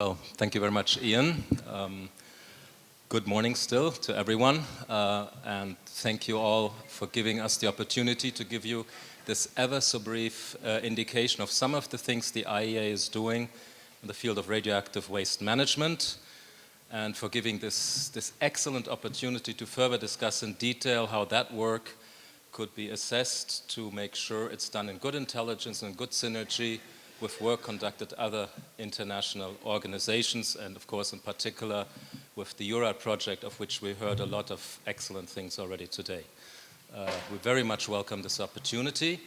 Well, thank you very much, Ian. Good morning still to everyone, and thank you all for giving us the opportunity to give you this ever so brief indication of some of the things the IAEA is doing in the field of radioactive waste management, and for giving this excellent opportunity to further discuss in detail how that work could be assessed to make sure it's done in good intelligence and good synergy with work conducted at other international organizations, and of course in particular with the EURAD project, of which we heard a lot of excellent things already today. We very much welcome this opportunity,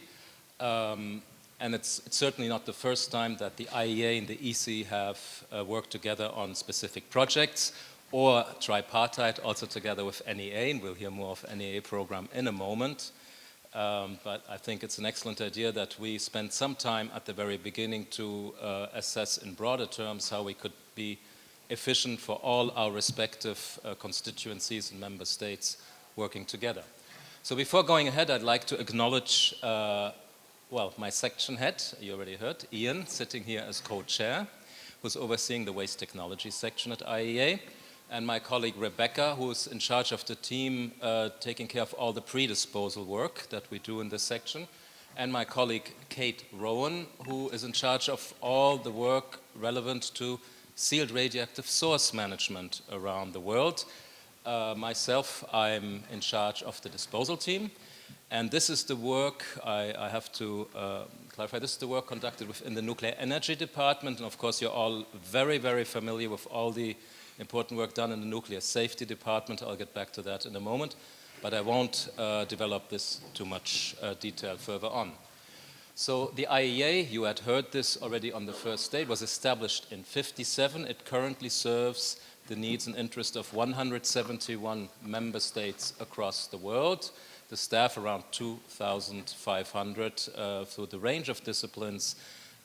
and it's certainly not the first time that the IAEA and the EC have worked together on specific projects, or tripartite also together with NEA, and we'll hear more of NEA program in a moment. But I think it's an excellent idea that we spend some time at the very beginning to assess in broader terms how we could be efficient for all our respective constituencies and member states working together. So before going ahead, I'd like to acknowledge, my section head, you already heard, Ian, sitting here as co-chair, who's overseeing the waste technology section at IAEA. And my colleague Rebecca, who's in charge of the team taking care of all the pre-disposal work that we do in this section. And my colleague Kate Rowan, who is in charge of all the work relevant to sealed radioactive source management around the world. Myself, I'm in charge of the disposal team. And this is the work, I have to clarify, this is the work conducted within the Nuclear Energy Department. And of course, you're all very, very familiar with all the important work done in the Nuclear Safety Department. I'll get back to that in a moment, but I won't develop this too much detail further on. So the IAEA, you had heard this already on the first day, was established in '57. It currently serves the needs and interests of 171 member states across the world. The staff around 2,500 through the range of disciplines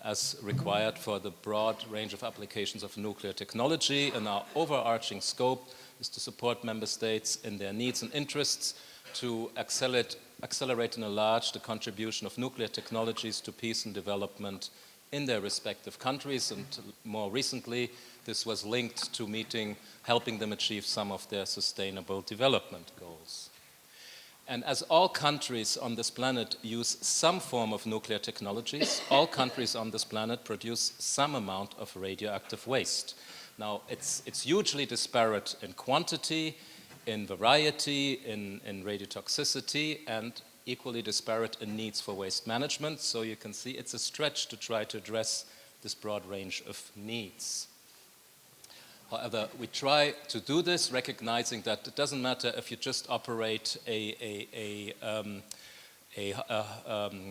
as required for the broad range of applications of nuclear technology. And our overarching scope is to support member states in their needs and interests to accelerate and enlarge the contribution of nuclear technologies to peace and development in their respective countries. And more recently, this was linked to helping them achieve some of their sustainable development goals. And as all countries on this planet use some form of nuclear technologies, all countries on this planet produce some amount of radioactive waste. Now, it's hugely disparate in quantity, in variety, in radiotoxicity, and equally disparate in needs for waste management. So you can see it's a stretch to try to address this broad range of needs. However, we try to do this recognizing that it doesn't matter if you just operate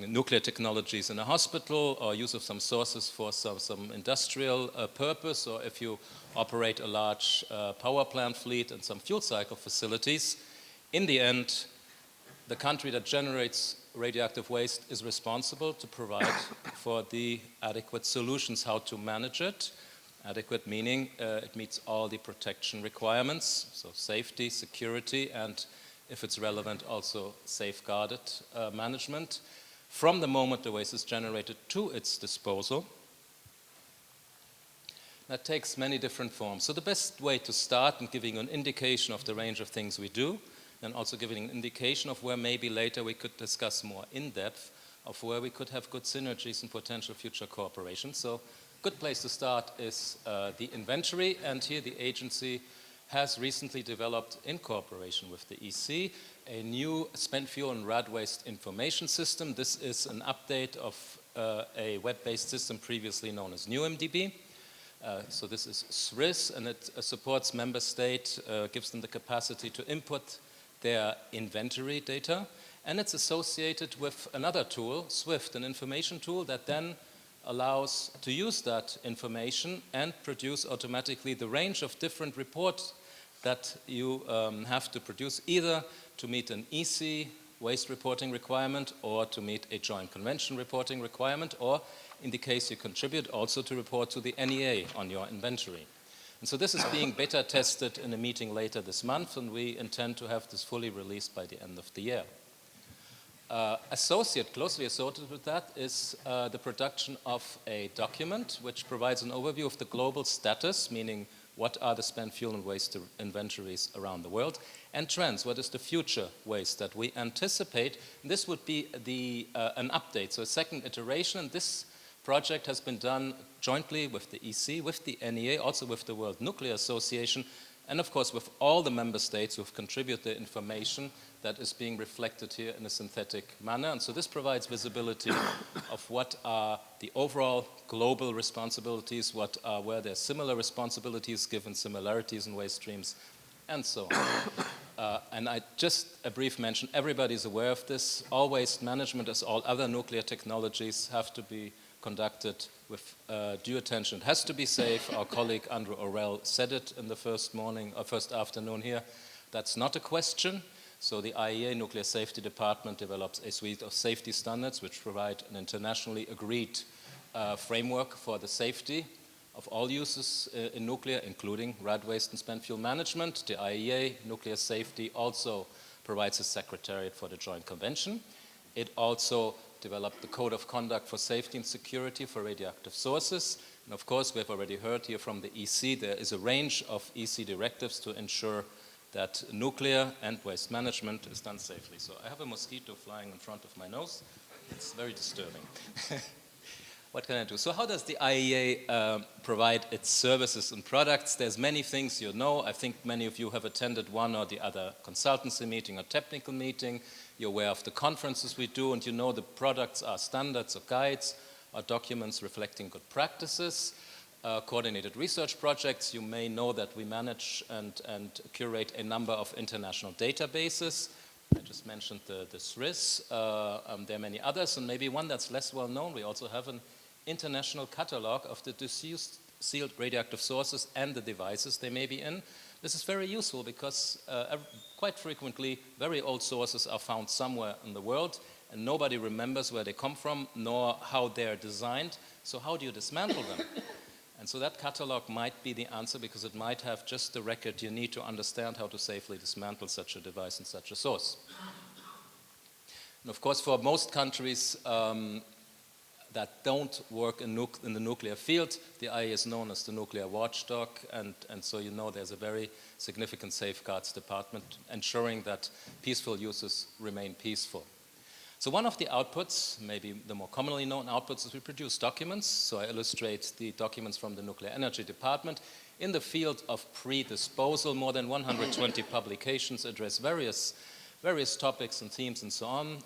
nuclear technologies in a hospital or use of some sources for some industrial purpose, or if you operate a large power plant fleet and some fuel cycle facilities. In the end, the country that generates radioactive waste is responsible to provide for the adequate solutions how to manage it. Adequate meaning it meets all the protection requirements, so safety, security, and if it's relevant, also safeguarded management from the moment the waste is generated to its disposal. That takes many different forms. So the best way to start in giving an indication of the range of things we do, and also giving an indication of where maybe later we could discuss more in depth of where we could have good synergies and potential future cooperation. So good place to start is the inventory, and here the agency has recently developed, in cooperation with the EC, a new spent fuel and rad waste information system. This is an update of a web-based system previously known as NewMDB. So this is SRIS, and it supports member states, gives them the capacity to input their inventory data, and it's associated with another tool, SWIFT, an information tool that then allows to use that information and produce automatically the range of different reports that you have to produce, either to meet an EC waste reporting requirement or to meet a joint convention reporting requirement, or in the case you contribute, also to report to the NEA on your inventory. And so this is being beta tested in a meeting later this month, and we intend to have this fully released by the end of the year. Closely associated with that is the production of a document which provides an overview of the global status, meaning what are the spent fuel and waste inventories around the world, and trends, what is the future waste that we anticipate. This would be an update, so a second iteration, and this project has been done jointly with the EC, with the NEA, also with the World Nuclear Association, and of course with all the member states who have contributed information that is being reflected here in a synthetic manner. And so this provides visibility of what are the overall global responsibilities, what are where there are similar responsibilities given similarities in waste streams, and so on. And a brief mention, everybody's aware of this. All waste management, as all other nuclear technologies, have to be conducted with due attention. It has to be safe. Our colleague Andrew Orell said it in the first afternoon here. That's not a question. So the IAEA Nuclear Safety Department develops a suite of safety standards which provide an internationally agreed framework for the safety of all uses in nuclear, including rad waste and spent fuel management. The IAEA Nuclear Safety also provides a secretariat for the Joint Convention. It also developed the Code of Conduct for Safety and Security for Radioactive Sources. And of course, we have already heard here from the EC, there is a range of EC directives to ensure that nuclear and waste management is done safely. So I have a mosquito flying in front of my nose. It's very disturbing. What can I do? So how does the IAEA provide its services and products? There's many things you know. I think many of you have attended one or the other consultancy meeting or technical meeting. You're aware of the conferences we do, and you know the products are standards or guides or documents reflecting good practices. Coordinated research projects, you may know that we manage and curate a number of international databases. I just mentioned the SRIS. There are many others, and maybe one that's less well known. We also have an international catalog of the disused sealed radioactive sources and the devices they may be in. This is very useful because quite frequently very old sources are found somewhere in the world and nobody remembers where they come from nor how they're designed. So how do you dismantle them? And so that catalog might be the answer because it might have just the record you need to understand how to safely dismantle such a device and such a source. And of course, for most countries that don't work in the nuclear field, the IAEA is known as the nuclear watchdog, and so you know there's a very significant safeguards department ensuring that peaceful uses remain peaceful. So one of the outputs, maybe the more commonly known outputs, is we produce documents. So I illustrate the documents from the Nuclear Energy Department. In the field of pre-disposal, more than 120 publications address various topics and themes and so on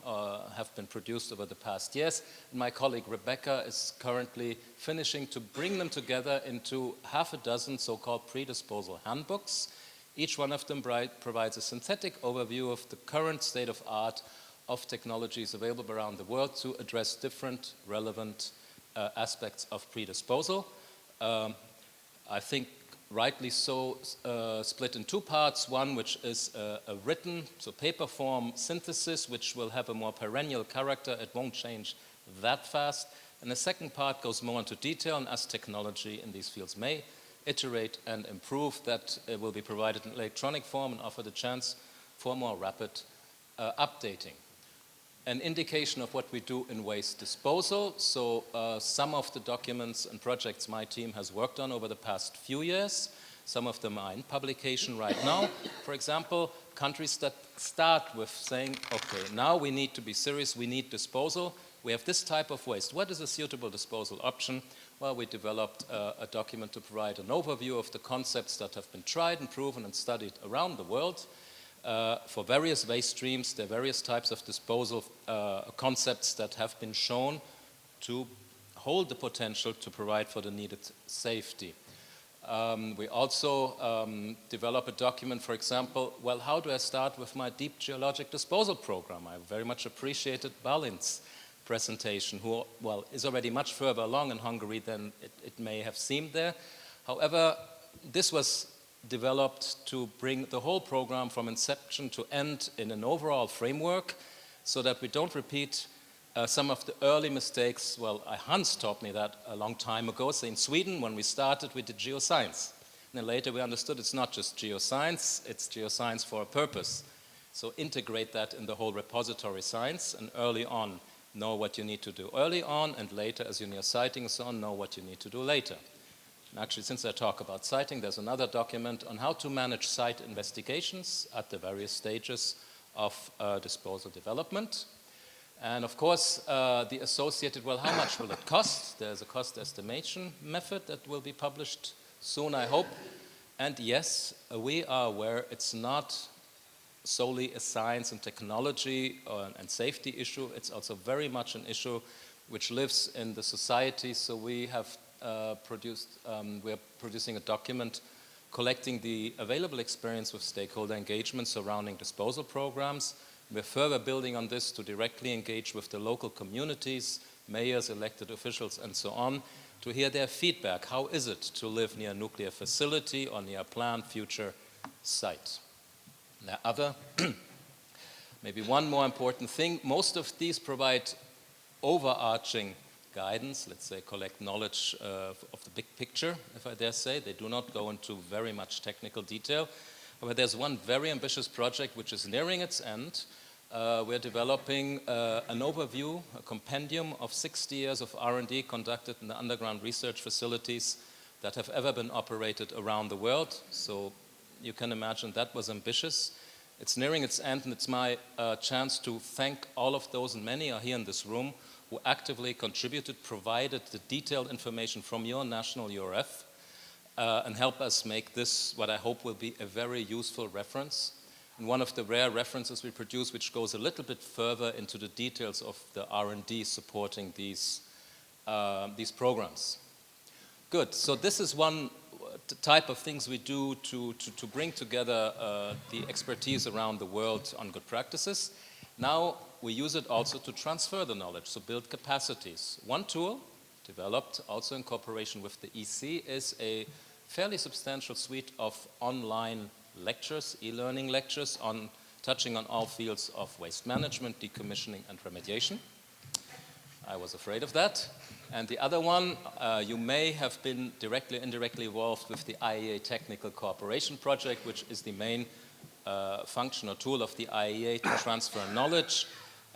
have been produced over the past years. And my colleague Rebecca is currently finishing to bring them together into half a dozen so-called pre-disposal handbooks. Each one of them provides a synthetic overview of the current state of art of technologies available around the world to address different relevant aspects of pre-disposal. I think rightly so split in two parts. One which is a written, so paper form synthesis, which will have a more perennial character. It won't change that fast. And the second part goes more into detail, and as technology in these fields may iterate and improve, that it will be provided in electronic form and offer the chance for more rapid updating. An indication of what we do in waste disposal. So some of the documents and projects my team has worked on over the past few years. Some of them are in publication right now. For example, countries that start with saying, okay, now we need to be serious, we need disposal. We have this type of waste. What is a suitable disposal option? Well, we developed a document to provide an overview of the concepts that have been tried and proven and studied around the world. For various waste streams, there are various types of disposal concepts that have been shown to hold the potential to provide for the needed safety. We also develop a document, for example, well, how do I start with my deep geologic disposal program? I very much appreciated Balin's presentation, who, well, is already much further along in Hungary than it may have seemed there. However, this was developed to bring the whole program from inception to end in an overall framework so that we don't repeat some of the early mistakes. Well, Hans taught me that a long time ago. So in Sweden, when we started, we did geoscience. And then later we understood it's not just geoscience, it's geoscience for a purpose. So integrate that in the whole repository science, and early on know what you need to do early on, and later, as you near citing and so on, know what you need to do later. And actually, since I talk about citing, there's another document on how to manage site investigations at the various stages of disposal development. And of course, the associated, well, how much will it cost? There's a cost estimation method that will be published soon, I hope. And yes, we are aware it's not solely a science and technology and safety issue. It's also very much an issue which lives in the society. So we have we're producing a document collecting the available experience with stakeholder engagement surrounding disposal programs. We're further building on this to directly engage with the local communities, mayors, elected officials, and so on, to hear their feedback. How is it to live near a nuclear facility or near a planned future site? And there are other, maybe one more important thing. Most of these provide overarching guidance, let's say collect knowledge of the big picture, if I dare say. They do not go into very much technical detail. But there's one very ambitious project which is nearing its end. We're developing an overview, a compendium of 60 years of R&D conducted in the underground research facilities that have ever been operated around the world. So you can imagine that was ambitious. It's nearing its end, and it's my chance to thank all of those, and many are here in this room, who actively contributed, provided the detailed information from your national URF, and help us make this what I hope will be a very useful reference. And one of the rare references we produce which goes a little bit further into the details of the R&D supporting these programs. Good, so this is one type of things we do to bring together the expertise around the world on good practices. Now we use it also to transfer the knowledge, so build capacities. One tool developed also in cooperation with the EC is a fairly substantial suite of online lectures, e-learning lectures touching on all fields of waste management, decommissioning, and remediation. I was afraid of that. And the other one, you may have been directly or indirectly involved with the IAEA Technical Cooperation Project, which is the main function or tool of the IAEA to transfer knowledge.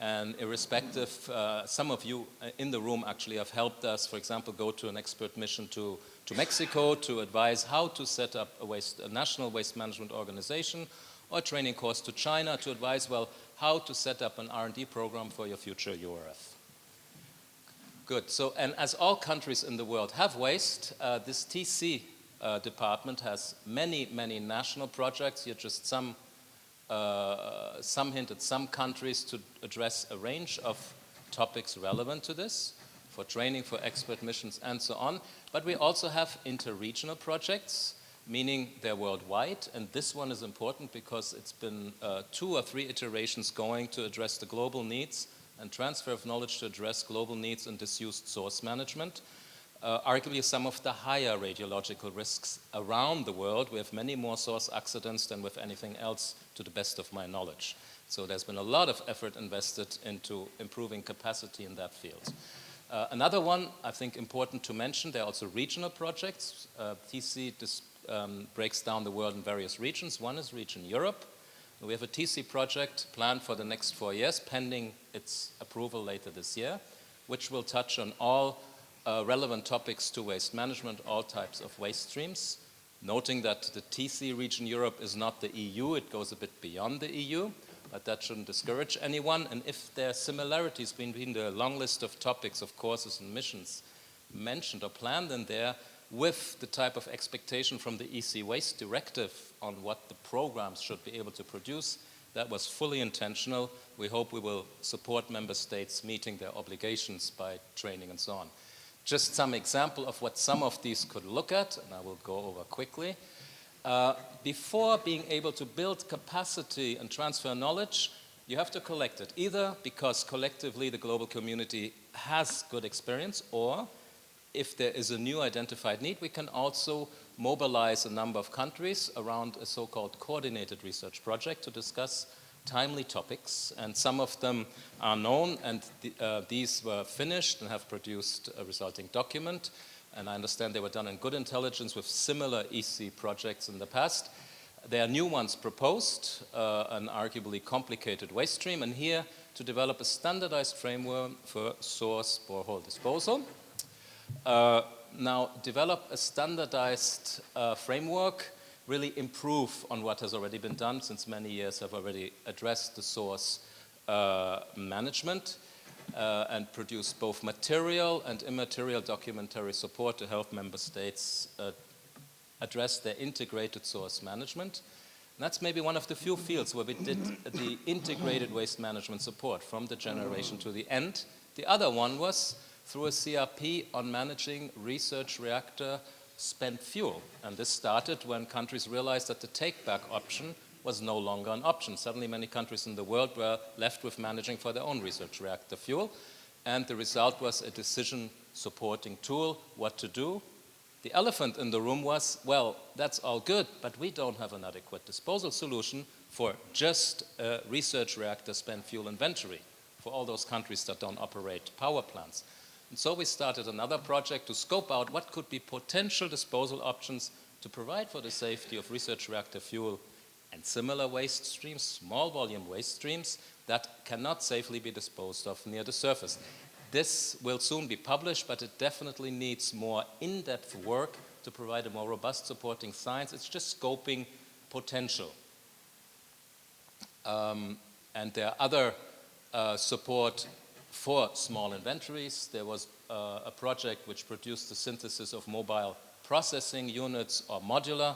And irrespective, some of you in the room actually have helped us, for example, go to an expert mission to Mexico to advise how to set up a national waste management organization, or a training course to China to advise, well, how to set up an R&D program for your future URF. Good, so, and as all countries in the world have waste, this TC department has many, many national projects. Here just some hint at some countries to address a range of topics relevant to this, for training, for expert missions, and so on. But we also have interregional projects, meaning they're worldwide, and this one is important because it's been 2 or 3 iterations going to address the global needs and transfer of knowledge to address global needs and disused source management. Arguably some of the higher radiological risks around the world. We have many more source accidents than with anything else, to the best of my knowledge. So there's been a lot of effort invested into improving capacity in that field. Another one, I think important to mention, there are also regional projects. TC breaks down the world in various regions. One is region Europe. We have a TC project planned for the next 4 years, pending its approval later this year, which will touch on all relevant topics to waste management, all types of waste streams, noting that the TC region Europe is not the EU, it goes a bit beyond the EU, but that shouldn't discourage anyone. And if there are similarities between the long list of topics, of courses and missions mentioned or planned in there, with the type of expectation from the EC Waste Directive on what the programs should be able to produce, that was fully intentional. We hope we will support member states meeting their obligations by training and so on. Just some example of what some of these could look at, and I will go over quickly. Before being able to build capacity and transfer knowledge, you have to collect it, either because collectively the global community has good experience, or if there is a new identified need, we can also mobilize a number of countries around a so-called coordinated research project to discuss timely topics, and some of them are known, and these were finished and have produced a resulting document, and I understand they were done in good intelligence with similar EC projects in the past. There are new ones proposed, an arguably complicated waste stream, and here to develop a standardized framework for source borehole disposal. Now, develop a standardized framework, really improve on what has already been done, since many years have already addressed the source management, and produce both material and immaterial documentary support to help member states address their integrated source management. And that's maybe one of the few fields where we did the integrated waste management support from the generation to the end. The other one was through a CRP on managing research reactor spent fuel. And this started when countries realized that the take-back option was no longer an option. Suddenly many countries in the world were left with managing for their own research reactor fuel. And the result was a decision supporting tool, what to do. The elephant in the room was, well, that's all good, but we don't have an adequate disposal solution for just a research reactor spent fuel inventory for all those countries that don't operate power plants. And so we started another project to scope out what could be potential disposal options to provide for the safety of research reactor fuel and similar waste streams, small volume waste streams that cannot safely be disposed of near the surface. This will soon be published, but it definitely needs more in-depth work to provide a more robust supporting science. It's just scoping potential. And there are other support for small inventories. There was a project which produced the synthesis of mobile processing units or modular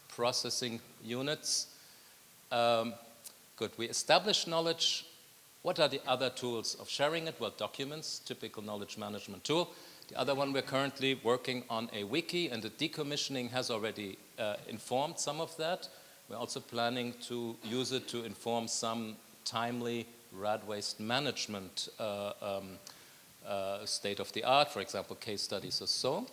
processing units. Good, we established knowledge. What are the other tools of sharing it? Well, documents, typical knowledge management tool. The other one, we're currently working on a wiki, and the decommissioning has already informed some of that. We're also planning to use it to inform some timely rad waste management state of the art, for example, case studies or so.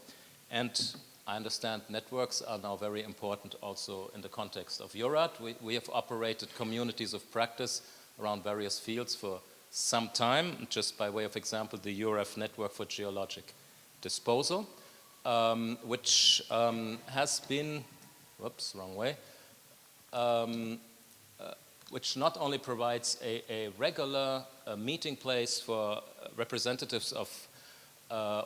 And I understand networks are now very important also in the context of EURAD. We have operated communities of practice around various fields for some time. Just by way of example, the EURAF network for geologic disposal, which has been, whoops, wrong way, which not only provides a regular meeting place for representatives of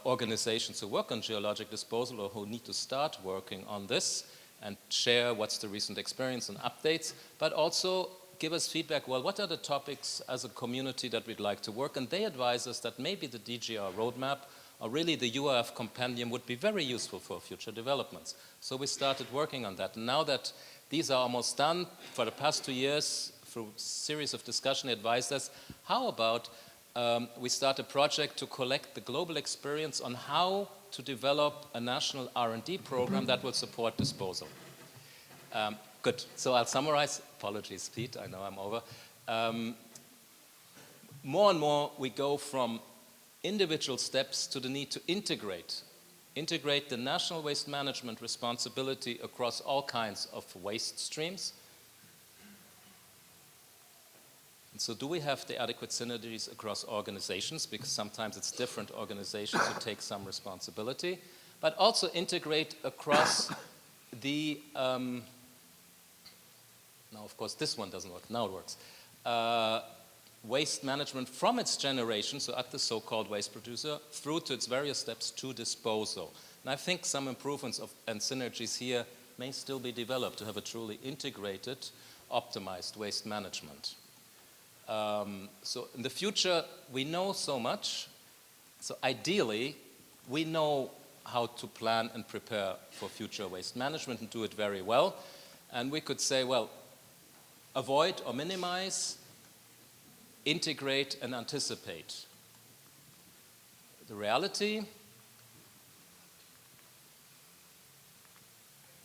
organizations who work on geologic disposal or who need to start working on this and share what's the recent experience and updates, but also give us feedback, well, what are the topics as a community that we'd like to work? And they advise us that maybe the DGR roadmap or really the URF compendium would be very useful for future developments. So we started working on that. And now that these are almost done, for the past 2 years, through a series of discussion, they advised us, how about we start a project to collect the global experience on how to develop a national R&D program that will support disposal. Good, so I'll summarize. Apologies, Pete, I know I'm over. More and more we go from individual steps to the need to integrate the national waste management responsibility across all kinds of waste streams. And so do we have the adequate synergies across organizations? Because sometimes it's different organizations who take some responsibility, but also integrate across the now, of course, this one doesn't work. Now it works. Waste management from its generation, so at the so-called waste producer, through to its various steps to disposal. And I think some improvements and synergies here may still be developed to have a truly integrated, optimized waste management. So in the future, we know so much. So ideally, we know how to plan and prepare for future waste management and do it very well. And we could say, well, avoid or minimize, integrate and anticipate. The reality,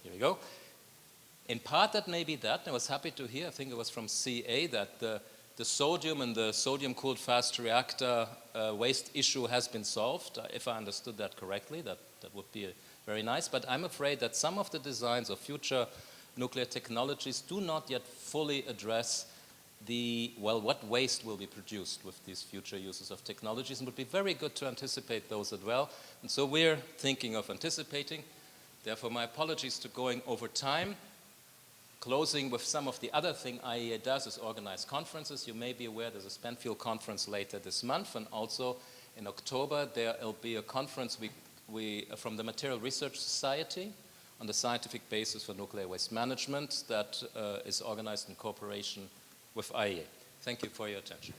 here we go. In part that may be that, and I was happy to hear, I think it was from CA, that the sodium and the sodium-cooled fast reactor waste issue has been solved. If I understood that correctly, that would be very nice. But I'm afraid that some of the designs of future nuclear technologies do not yet fully address what waste will be produced with these future uses of technologies, and would be very good to anticipate those as well. And so we're thinking of anticipating. Therefore, my apologies to going over time. closing with some of the other thing IAEA does is organize conferences. You may be aware there's a spent fuel conference later this month, and also in October there will be a conference from the Material Research Society on the scientific basis for nuclear waste management that is organized in cooperation with IAEA. Thank you for your attention.